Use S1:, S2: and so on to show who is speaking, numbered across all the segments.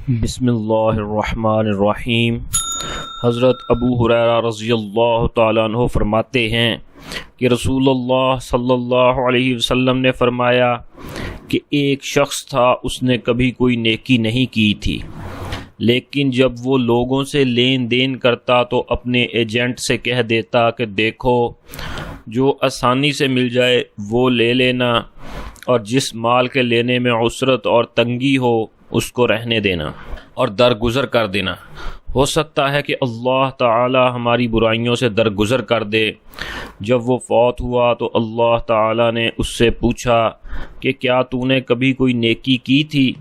S1: بسم اللہ الرحمن الرحیم۔ حضرت ابو ہریرہ رضی اللہ تعالیٰ عنہ فرماتے ہیں کہ رسول اللہ صلی اللہ علیہ وسلم نے فرمایا کہ ایک شخص تھا، اس نے کبھی کوئی نیکی نہیں کی تھی، لیکن جب وہ لوگوں سے لین دین کرتا تو اپنے ایجنٹ سے کہہ دیتا کہ دیکھو جو آسانی سے مل جائے وہ لے لینا، اور جس مال کے لینے میں عسرت اور تنگی ہو اس کو رہنے دینا اور درگزر کر دینا۔ ہو سکتا ہے کہ اللہ تعالی ہماری برائیوں سے درگزر کر دے۔ جب وہ فوت ہوا تو اللہ تعالی نے اس سے پوچھا کہ کیا تو نے کبھی کوئی نیکی کی تھی؟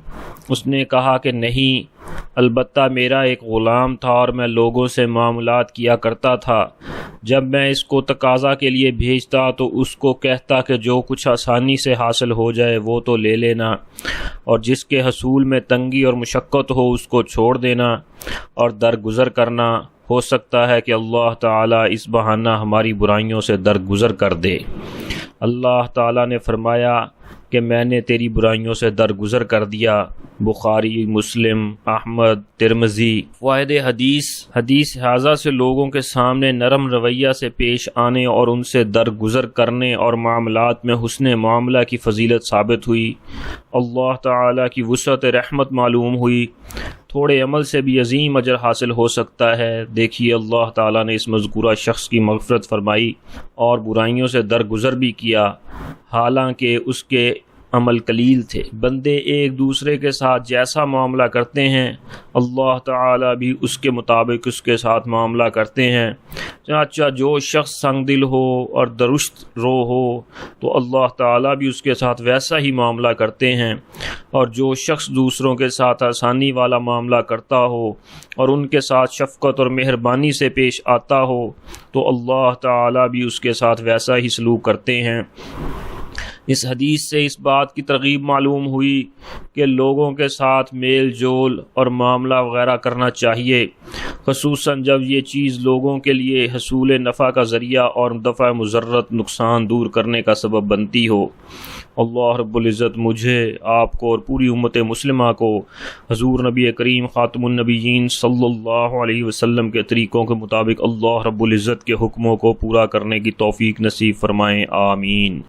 S1: اس نے کہا کہ نہیں، البتہ میرا ایک غلام تھا اور میں لوگوں سے معاملات کیا کرتا تھا۔ جب میں اس کو تقاضا کے لیے بھیجتا تو اس کو کہتا کہ جو کچھ آسانی سے حاصل ہو جائے وہ تو لے لینا، اور جس کے حصول میں تنگی اور مشقت ہو اس کو چھوڑ دینا اور درگزر کرنا۔ ہو سکتا ہے کہ اللہ تعالیٰ اس بہانہ ہماری برائیوں سے درگزر کر دے۔ اللہ تعالیٰ نے فرمایا کہ میں نے تیری برائیوں سے درگزر کر دیا۔ بخاری، مسلم، احمد، ترمذی۔ فوائد حدیث حاضہ سے لوگوں کے سامنے نرم رویہ سے پیش آنے اور ان سے درگزر کرنے اور معاملات میں حسن معاملہ کی فضیلت ثابت ہوئی۔ اللہ تعالیٰ کی وسعت رحمت معلوم ہوئی۔ تھوڑے عمل سے بھی عظیم اجر حاصل ہو سکتا ہے۔ دیکھیے اللہ تعالیٰ نے اس مذکورہ شخص کی مغفرت فرمائی اور برائیوں سے درگزر بھی کیا، حالانکہ اس کے عمل قلیل تھے۔ بندے ایک دوسرے کے ساتھ جیسا معاملہ کرتے ہیں اللہ تعالیٰ بھی اس کے مطابق اس کے ساتھ معاملہ کرتے ہیں۔ چنانچہ جو شخص سنگ دل ہو اور درست رو ہو تو اللہ تعالیٰ بھی اس کے ساتھ ویسا ہی معاملہ کرتے ہیں، اور جو شخص دوسروں کے ساتھ آسانی والا معاملہ کرتا ہو اور ان کے ساتھ شفقت اور مہربانی سے پیش آتا ہو تو اللہ تعالیٰ بھی اس کے ساتھ ویسا ہی سلوک کرتے ہیں۔ اس حدیث سے اس بات کی ترغیب معلوم ہوئی کہ لوگوں کے ساتھ میل جول اور معاملہ وغیرہ کرنا چاہیے، خصوصاً جب یہ چیز لوگوں کے لیے حصول نفع کا ذریعہ اور دفع مضرت نقصان دور کرنے کا سبب بنتی ہو۔ اللہ رب العزت مجھے، آپ کو اور پوری امت مسلمہ کو حضور نبی کریم خاتم النبیین صلی اللہ علیہ وسلم کے طریقوں کے مطابق اللہ رب العزت کے حکموں کو پورا کرنے کی توفیق نصیب فرمائیں، آمین۔